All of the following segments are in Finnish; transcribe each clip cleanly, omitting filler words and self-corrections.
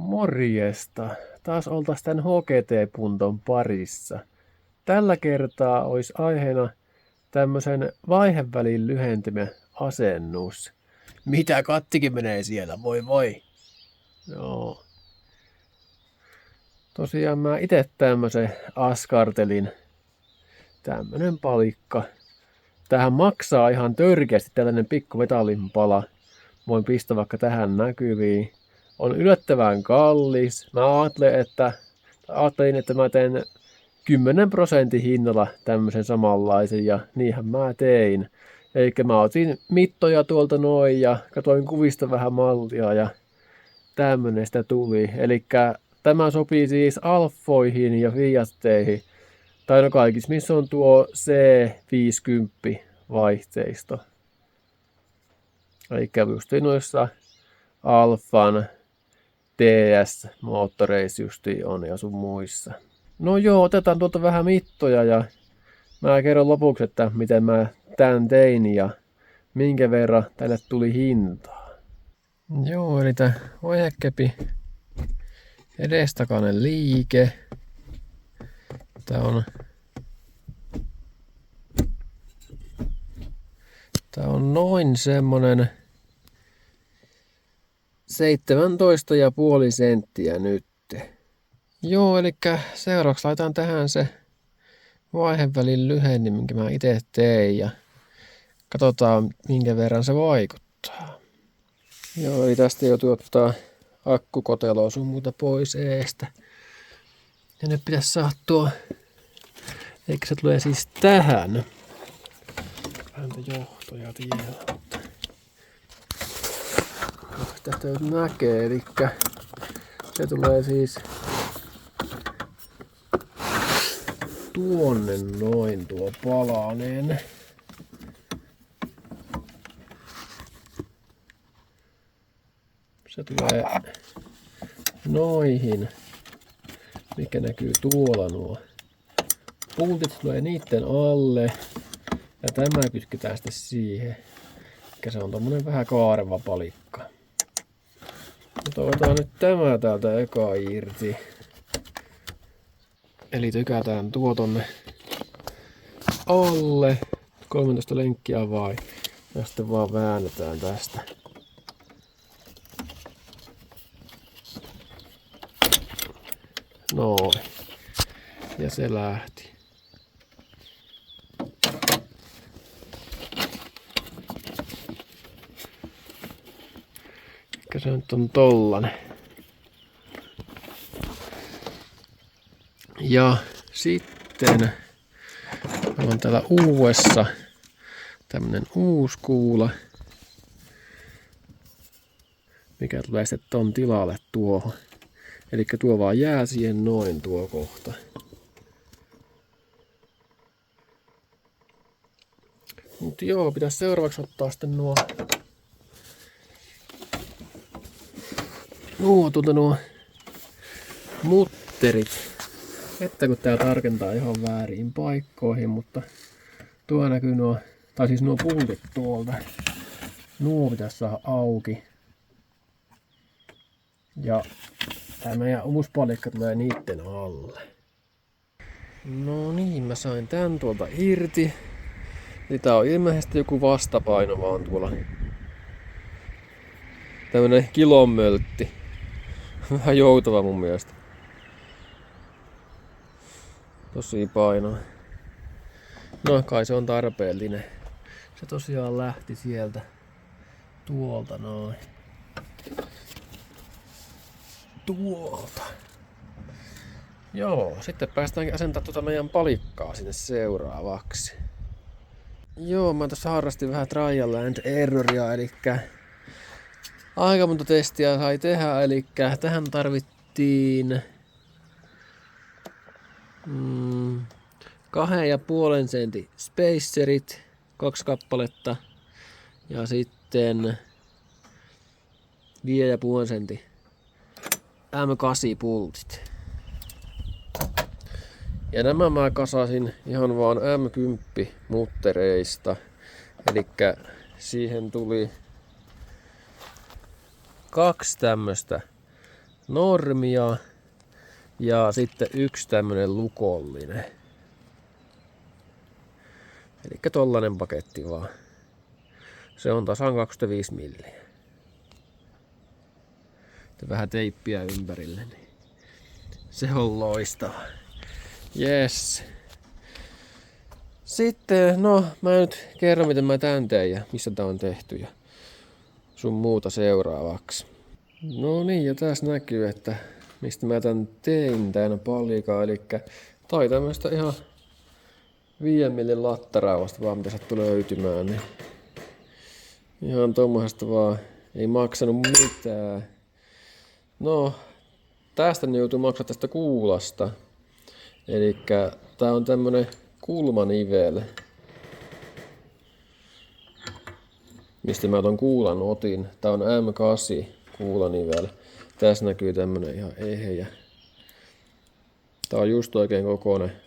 Morjesta. Taas oltaisiin tämän HGT-punton parissa. Tällä kertaa olisi aiheena tämmöisen vaihevälin lyhentimän asennus. Mitä kattikin menee siellä? Voi voi. Joo. Tosiaan mä itse tämmöisen askartelin. Tämmönen palikka. Tähän maksaa ihan törkeästi tällainen pikku metallinpala. Voin pistää vaikka tähän näkyviin. On yllättävän kallis. Mä ajattelin, että mä teen 10% hinnalla tämmöisen samanlaisen ja niinhän mä tein. Eli mä otin mittoja tuolta noin ja katsoin kuvista vähän mallia ja tämmönen sitä tuli. Eli tämä sopii siis Alfoihin ja Fiatteihin. Tai no kaikissa, missä on tuo C50 vaihteisto. Eli justiin noissa Alfan TS-moottoreissa justiin on ja sun muissa. No joo, otetaan tuolta vähän mittoja ja mä kerron lopuksi, että miten mä tän tein ja minkä verran tälle tuli hintaa. Joo, eli tää ojekepi edestakainen liike. Tää on noin semmonen 17,5 senttiä nyt. Joo, eli seuraavaksi laitan tähän se vaihevälin lyhenni, minkä mä itse tein ja katsotaan minkä verran se vaikuttaa. Joo, eli tästä joutuu ottaa akkukoteloa sun muuta pois eestä. Ja nyt pitäisi saada tuo, eikä se tulee siis tähän. Häntä johtoja vielä, mutta tästä nyt näkee, eli se tulee siis tuonne noin tuo palanen. Se tulee noihin, mikä näkyy tuolla nuo. Pultit tulee niitten alle ja tämä kytketään sitten siihen. Eli se on tommonen vähän kaareva palikka. Mutta otetaan nyt tämä täältä eka irti. Eli tykätään tuo tonne alle. 13 lenkkiä vai. Ja sitten vaan väännetään tästä. Noin. Ja se lähti. Ehkä se nyt on tollanen. Ja sitten on täällä uudessa tämmönen uusi kuula, mikä tulee sitten ton tilalle tuohon. Eli tuo vaan jää siihen noin tuo kohta. Mut joo, pitäisi seuraavaksi ottaa sitten nuo mutterit. Että kun tää tarkentaa ihan väärin paikkoihin, mutta tuo näkyy nuo pultit tuolta. Nuo pitäisi saada auki. Ja tää meidän uusi palikka tulee niitten alle. No niin, mä sain tän tuolta irti. Eli tää on ilmeisesti joku vastapaino vaan tuolla. Tämmönen kilomöltti. Vähän joutava mun mielestä. Tosi painoa. No kai se on tarpeellinen. Se tosiaan lähti sieltä tuolta noin. Tuolta. Joo, sitten päästäänkin asentamaan tuota meidän palikkaa sinne seuraavaksi. Joo, mä tässä harrastin vähän trial and erroria, eli aika monta testiä sai tehdä, eli tähän tarvittiin 2,5 sentin spacerit, 2 kappaletta ja sitten 5,5 sentin M8 pultit. Ja nämä mä kasasin ihan vaan M10 muttereista. Elikkä siihen tuli 2 tämmöstä normia ja sitten yksi tämmönen lukollinen. Elikkä tollanen paketti vaan. Se on tasan 25 milliä. Vähän teippiä ympärille, niin se on loistava. Yes. Sitten, no mä nyt kerron miten mä tän tein ja missä tää on tehty ja sun muuta seuraavaksi. No niin, ja tässä näkyy, että mistä mä tän tein tän palikan. Elikkä toi tämmöstä ihan 5 millin lattaraavasta vaan mitä sattuu löytymään. Niin ihan tommosesta vaan ei maksanut mitään. No, tästä ne joutuu maksaa tästä kuulasta. Elikkä tää on tämmönen kulmanivel, mistä mä ton kuulan otin. Tää on M8 kuulanivel. Tässä näkyy tämmönen ihan eheä. Tää on just oikein kokoinen.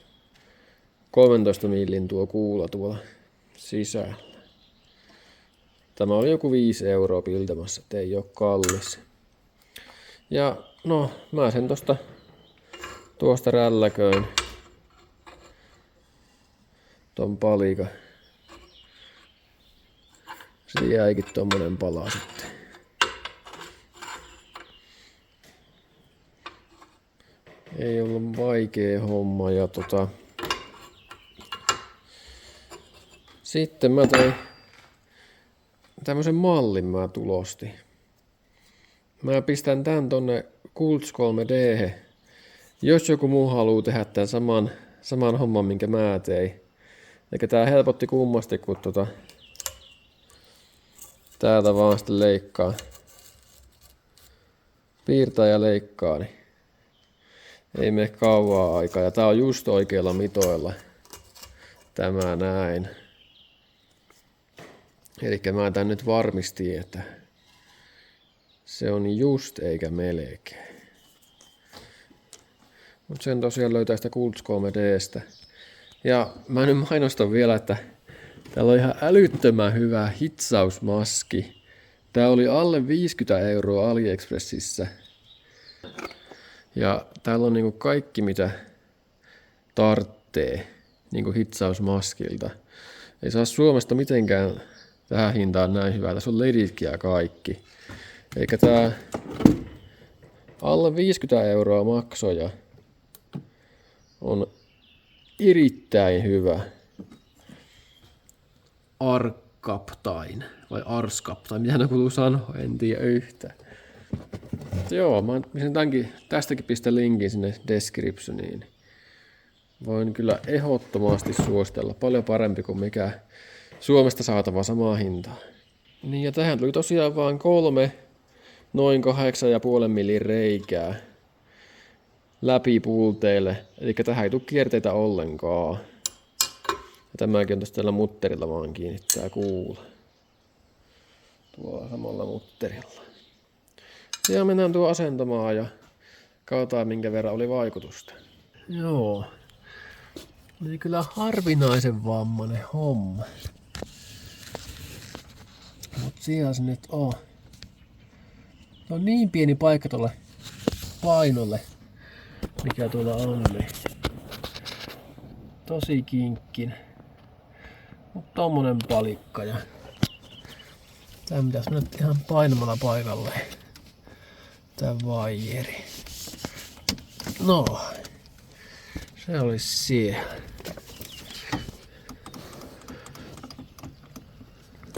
13 millin tuo kuula tuolla sisällä. Tämä oli joku 5 € piltamassa, et ei oo kallis. Ja no, mä sen tuosta rälläköin ton palikan. Se jäikin tommonen pala sitten. Ei ollut vaikea homma ja sitten mä tein tämmösen mallin mä tulostin. Mä pistän tän tonne Kults 3D. Jos joku muu haluu tehdä tän saman homman minkä mä tein. Eikä tää helpotti kummasti kun täältä vaan sitten leikkaa. Piirtää ja leikkaa, niin ei mene kauaa aikaa. Ja tää on just oikeilla mitoilla. Tämä näin. Elikkä mä tän nyt varmistin, että se on just eikä melkein. Mut sen tosiaan löytää sitä Kults 3D:stä. Ja mä nyt mainostan vielä, että täällä on ihan älyttömän hyvä hitsausmaski. Tää oli alle 50 € AliExpressissä. Ja täällä on niinku kaikki mitä tarttee niinku hitsausmaskilta. Ei saa Suomesta mitenkään tähän hintaan näin hyvää. Tässä on leditkin ja kaikki. Eikä tää alle 50 € maksoja on erittäin hyvä. Arkaptain vai Arskaptain, mitä ne kuuluu sanoa, en tiedä yhtään. Joo, mä tästäkin pistän linkin sinne descriptioniin. Voin kyllä ehdottomasti suositella. Paljon parempi kuin mikä Suomesta saatava samaa hintaa. Niin ja tähän tuli tosiaan vaan 3 noin 8,5 millin reikää läpi pulteille. Eli tähän ei tule kierteitä ollenkaan. Ja tämäkin on tällä mutterilla vaan kiinnittää kuula. Tuolla samalla mutterilla. Ja mennään tuo asentamaan ja katsotaan minkä verran oli vaikutusta. Joo. Oli kyllä harvinaisen vammainen homma. Mut siellä se nyt on. No niin pieni paikka tuolle painolle, mikä tuolla on. Niin. Tosi kinkkin. Mut tommonen palikka ja tää pitäis mennä ihan painamalla paikalle. Tää vaijeri. No. Se olisi siellä.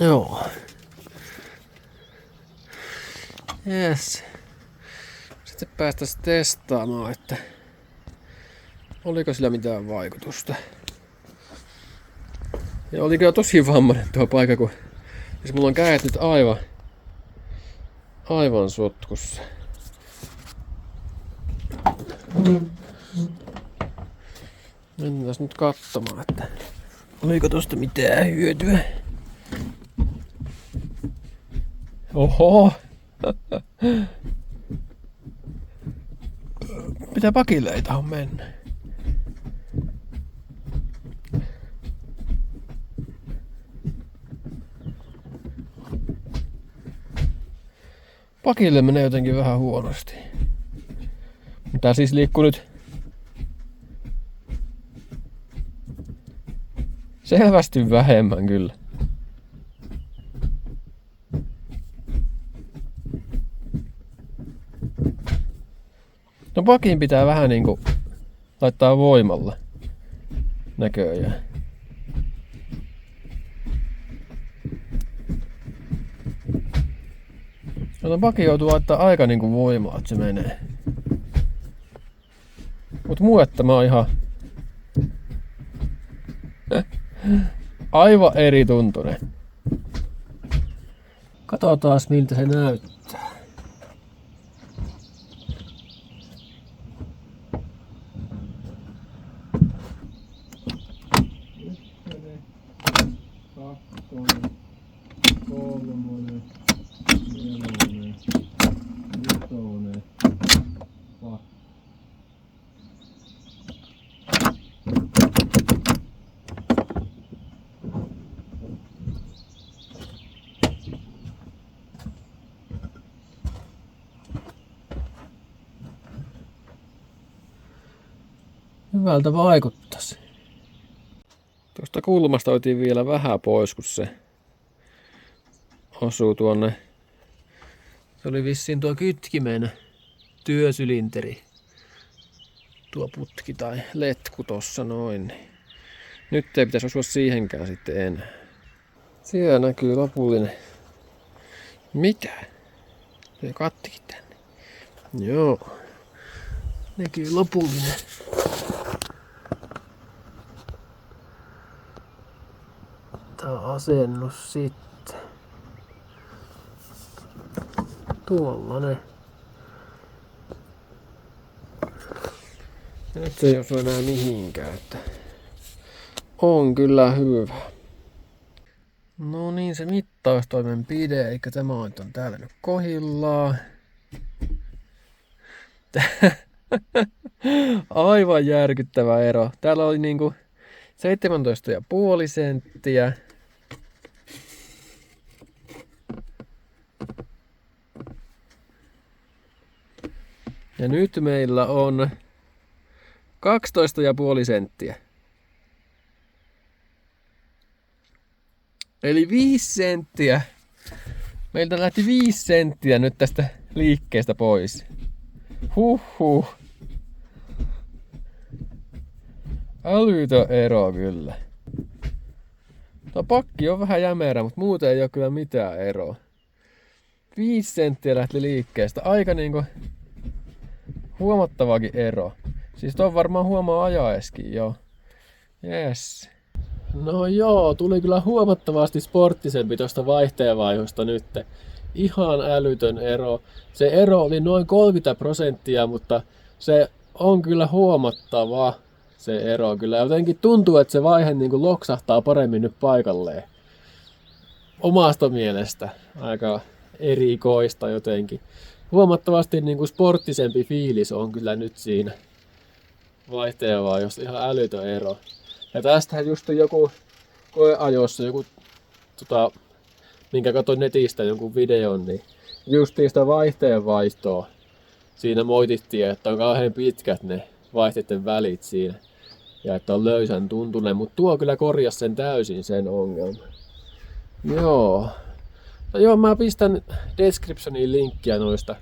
Joo. Yes. Sitten päästäis testaamaan, että oliko sillä mitään vaikutusta. Ja oli kyllä tosi vammainen tuo paikka, kun siis mulla on kädet nyt aivan sotkussa. Mennään nyt katsomaan, että oliko tosta mitään hyötyä. Oho! Mitä pakileita on mennä? Pakille menee jotenkin vähän huonosti. Tää siis liikkuu nyt selvästi vähemmän kyllä. No pakin pitää vähän niinku laittaa voimalla näköjään. No pakin joutuu laittaa aika niinku voimaa, että se menee. Mut muetta mä oon ihan aivan eri tuntunen. Katsotaan miltä se näyttää. Kakkonen, kolmonen, nelonen, vitonen, hyvältä vaikuttaisi. Tuosta kulmasta otin vielä vähän pois, kun se osuu tuonne. Se oli vissiin tuo kytkimen työsylinteri. Tuo putki tai letku tossa noin. Nyt ei pitäisi osua siihenkään sitten enää. Siellä näkyy lopullinen. Mitä? Se kattikin tänne. Joo. Näkyy lopullinen. Tää on asennus sitten. Tuollainen. Nyt se ei osu enää mihinkään. Että on kyllä hyvä. No niin, se mittaustoimenpide, eli tämä on täällä nyt kohdillaan. Aivan järkyttävä ero. Täällä oli niinku 17,5 senttiä. Ja nyt meillä on 12,5 senttiä. Eli 5 senttiä. Meiltä lähti 5 senttiä nyt tästä liikkeestä pois. Huhhuh. Älytön ero kyllä. Tuo pakki on vähän jämerä, mutta muuten ei ole kyllä mitään eroa. 5 senttiä lähti liikkeestä. Aika niinku huomattavakin ero. Siis tuon varmaan huomaa ajaeskin jo. Yes. No joo, tuli kyllä huomattavasti sporttisempi tuosta vaihteenvaihosta nyt. Ihan älytön ero. Se ero oli noin 30%, mutta se on kyllä huomattava se ero. Kyllä jotenkin tuntuu, että se vaihe niin kuin loksahtaa paremmin nyt paikalleen. Omasta mielestä aika erikoista jotenkin. Huomattavasti niin kuin sporttisempi fiilis on kyllä nyt siinä vaihteenvaihosta. Ihan älytön ero. Ja tästähän just joku koeajossa, minkä katsoin netistä jonkun videon, niin justiin sitä vaihteenvaihtoa siinä moitittiin, että on kauhean pitkät ne vaihteiden välit siinä. Ja että on löysän tuntunen, mutta tuo kyllä korjasi sen täysin sen ongelman. Joo. No joo, mä pistän descriptioniin linkkiä noista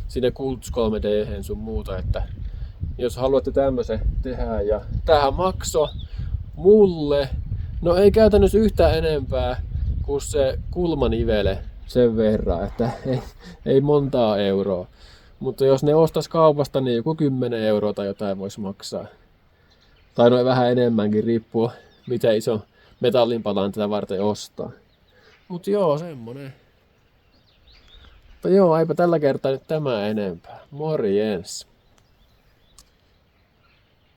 sinne Kults 3D sun muuta, että jos haluatte tämmösen tehdä. Ja tämähän maksoi mulle, no ei käytännössä yhtään enempää kuin se kulmanivele sen verran, että ei montaa euroa. Mutta jos ne ostais kaupasta, niin joku 10 euroa tai jotain voisi maksaa. Tai noin vähän enemmänkin, riippuu miten iso metallinpalan tätä varten ostaa. Mut joo, semmonen. Mutta joo, eipä tällä kertaa nyt tämä enempää. Morjens!